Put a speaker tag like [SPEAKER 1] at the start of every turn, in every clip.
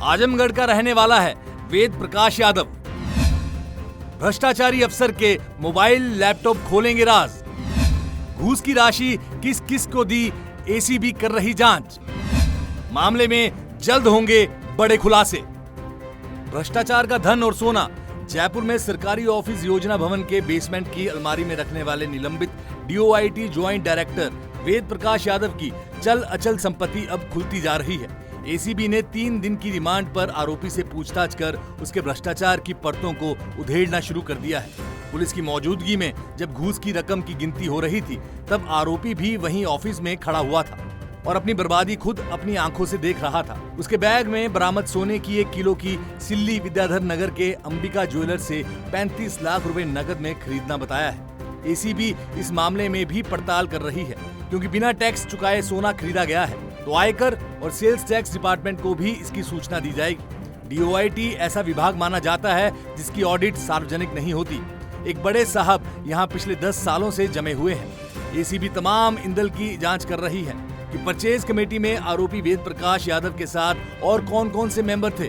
[SPEAKER 1] आजमगढ़ का रहने वाला है वेद प्रकाश यादव। भ्रष्टाचारी अफसर के मोबाइल लैपटॉप खोलेंगे राज। घूस की राशि किस किस को दी, एसीबी कर रही जांच। मामले में जल्द होंगे बड़े खुलासे। भ्रष्टाचार का धन और सोना। जयपुर में सरकारी ऑफिस योजना भवन के बेसमेंट की अलमारी में रखने वाले निलंबित DoIT joint director Ved Prakash Yadav की चल अचल संपत्ति अब खुलती जा रही है। एसीबी ने 3 दिन की रिमांड पर आरोपी से पूछताछ कर उसके भ्रष्टाचार की परतों को उधेड़ना शुरू कर दिया है। पुलिस की मौजूदगी में जब घूस की रकम की गिनती हो रही थी, तब आरोपी भी वहीं ऑफिस में खड़ा हुआ था और अपनी बर्बादी खुद अपनी आंखों से देख रहा था। उसके बैग में बरामद सोने की 1 किलो की सिल्ली विद्याधर नगर के अंबिका ज्वेलर से 35 लाख रुपए नकद में खरीदना बताया है। एसीबी इस मामले में भी पड़ताल कर रही है, क्योंकि बिना टैक्स चुकाए सोना खरीदा गया है तो आयकर और सेल्स टैक्स डिपार्टमेंट को भी इसकी सूचना दी जाएगी। डीओआईटी ऐसा विभाग माना जाता है जिसकी ऑडिट सार्वजनिक नहीं होती। एक बड़े साहब यहाँ पिछले 10 सालों से जमे हुए हैं। एसीबी तमाम इंदल की जांच कर रही है कि परचेज कमेटी में आरोपी वेद प्रकाश यादव के साथ और कौन कौन से मेंबर थे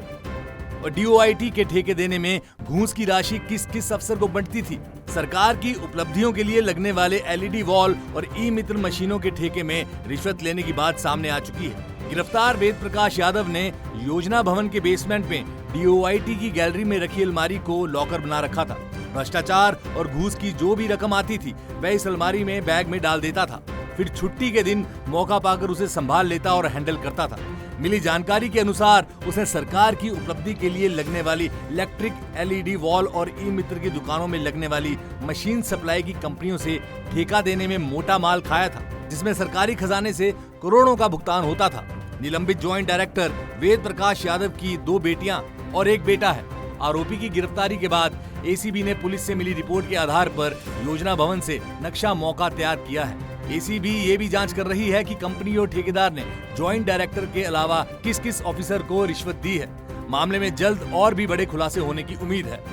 [SPEAKER 1] और डीओआईटी के ठेके देने में घूस की राशि किस किस अफसर को बंटती थी। सरकार की उपलब्धियों के लिए लगने वाले एलईडी वॉल और ई मित्र मशीनों के ठेके में रिश्वत लेने की बात सामने आ चुकी है। गिरफ्तार वेद प्रकाश यादव ने योजना भवन के बेसमेंट में डीओआईटी की गैलरी में रखी अलमारी को लॉकर बना रखा था। भ्रष्टाचार और घूस की जो भी रकम आती थी वह इस अलमारी में बैग में डाल देता था, फिर छुट्टी के दिन मौका पाकर उसे संभाल लेता और हैंडल करता था। मिली जानकारी के अनुसार उसने सरकार की उपलब्धि के लिए लगने वाली इलेक्ट्रिक एलईडी वॉल और ई मित्र की दुकानों में लगने वाली मशीन सप्लाई की कंपनियों से ठेका देने में मोटा माल खाया था, जिसमें सरकारी खजाने से करोड़ों का भुगतान होता था। निलंबित ज्वाइंट डायरेक्टर वेद प्रकाश यादव की 2 बेटियां और 1 बेटा है। आरोपी की गिरफ्तारी के बाद एसीबी ने पुलिस से मिली रिपोर्ट के आधार पर योजना भवन से नक्शा मौका तैयार किया है। एसीबी ये भी जांच कर रही है कि कंपनी और ठेकेदार ने ज्वाइंट डायरेक्टर के अलावा किस किस ऑफिसर को रिश्वत दी है। मामले में जल्द और भी बड़े खुलासे होने की उम्मीद है।